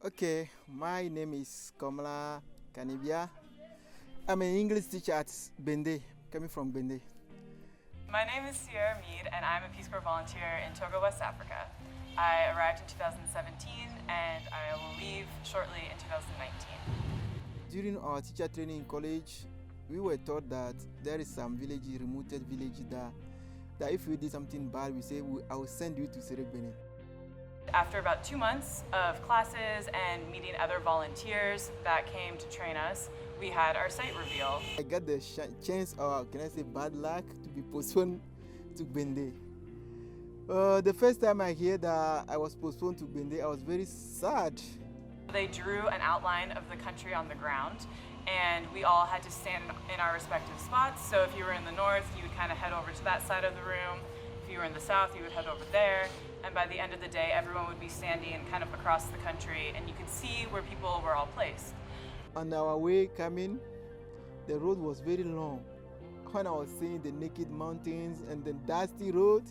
Okay, my name is Kamala Kanibia. I'm an English teacher at Bende, coming from Bende. My name is Sierra Mead, and I'm a Peace Corps volunteer in Togo, West Africa. I arrived in 2017, and I will leave shortly in 2019. During our teacher training in college, we were taught that there is some village, remote village that if we did something bad, we say, I will send you to Serekbene. After about 2 months of classes and meeting other volunteers that came to train us, we had our site reveal. I got the chance, or can I say bad luck, to be postponed to Bende. The first time I heard that I was postponed to Bende, I was very sad. They drew an outline of the country on the ground, and we all had to stand in our respective spots. So if you were in the north, you would kind of head over to that side of the room. If you were in the south, you would head over there. And by the end of the day, everyone would be standing kind of across the country, and you could see where people were all placed. On our way coming, the road was very long. When I was seeing the naked mountains and the dusty road,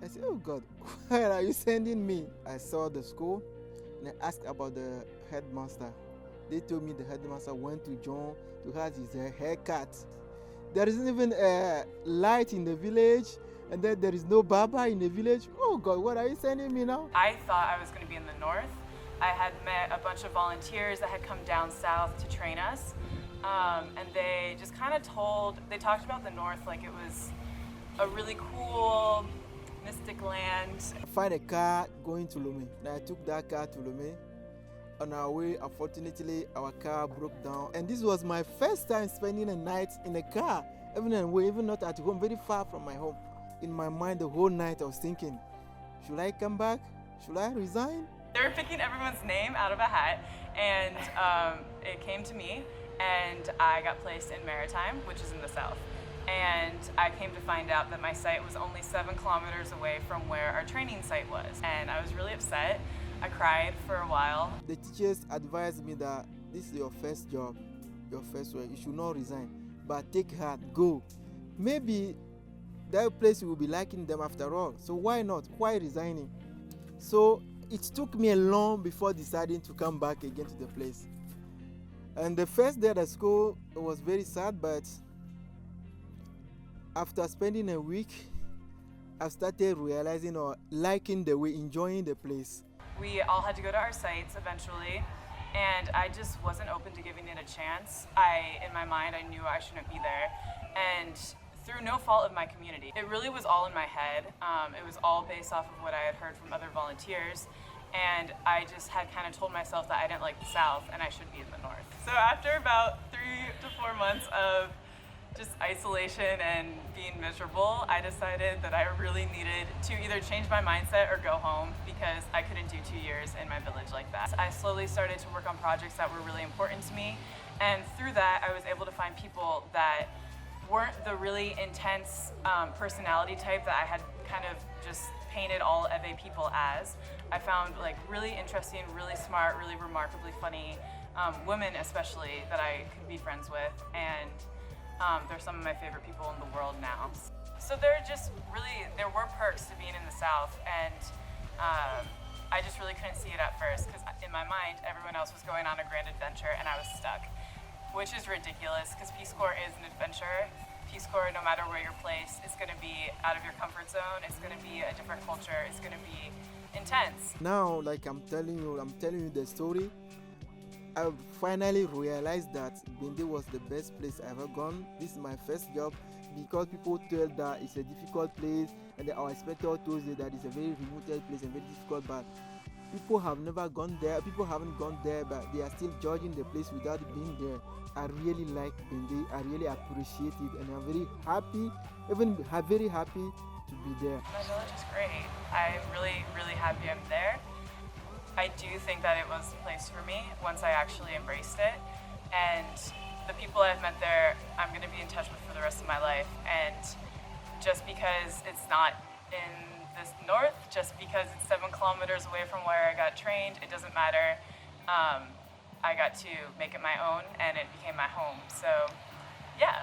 I said, oh God, where are you sending me? I saw the school and I asked about the headmaster. They told me the headmaster went to John to have his haircut. There isn't even a light in the village, and then there is no barber in the village. Oh God, what are you sending me now? I thought I was going to be in the north. I had met a bunch of volunteers that had come down south to train us, and they just kind of talked about the north like it was a really cool, mystic land. I found a car going to Lomé. Now I took that car to Lomé. On our way, unfortunately, our car broke down. And this was my first time spending a night in a car, even not at home, very far from my home. In my mind, the whole night I was thinking, should I come back? Should I resign? They were picking everyone's name out of a hat, and it came to me, and I got placed in Maritime, which is in the south. And I came to find out that my site was only 7 kilometers away from where our training site was. And I was really upset. I cried for a while. The teachers advised me that this is your first job, your first work. You should not resign, but take heart, go. Maybe that place you will be liking them after all. So why not? Why resigning? So it took me a long before deciding to come back again to the place. And the first day at school, it was very sad, but after spending a week, I started realizing or liking the way, enjoying the place. We all had to go to our sites eventually, and I just wasn't open to giving it a chance. In my mind, I knew I shouldn't be there, and through no fault of my community. It really was all in my head. It was all based off of what I had heard from other volunteers, and I just had kind of told myself that I didn't like the South and I should be in the North. So after about 3 to 4 months of just isolation and being miserable, I decided that I really needed to either change my mindset or go home because I couldn't do 2 years in my village like that. I slowly started to work on projects that were really important to me, and through that I was able to find people that weren't the really intense personality type that I had kind of just painted all Ewe people as. I found like really interesting, really smart, really remarkably funny women especially that I could be friends with, and they're some of my favorite people in the world now. So there were perks to being in the South, and I just really couldn't see it at first because in my mind everyone else was going on a grand adventure and I was stuck. Which is ridiculous because Peace Corps is an adventure. Peace Corps, no matter where you're placed, is going to be out of your comfort zone. It's going to be a different culture. It's going to be intense. Now, like I'm telling you the story. I finally realized that Bende was the best place I ever gone. This is my first job because people tell that it's a difficult place, and our inspector told you that it's a very remote place and very difficult, but people have never gone there. People haven't gone there, but they are still judging the place without being there. I really like Bende. I really appreciate it, and I'm very happy, very happy to be there. My village is great. I'm really, really happy I'm there. I do think that it was the place for me once I actually embraced it, and the people I've met there, I'm going to be in touch with for the rest of my life. And just because it's not in this north, just because it's 7 kilometers away from where I got trained, it doesn't matter. I got to make it my own, and it became my home. So, yeah.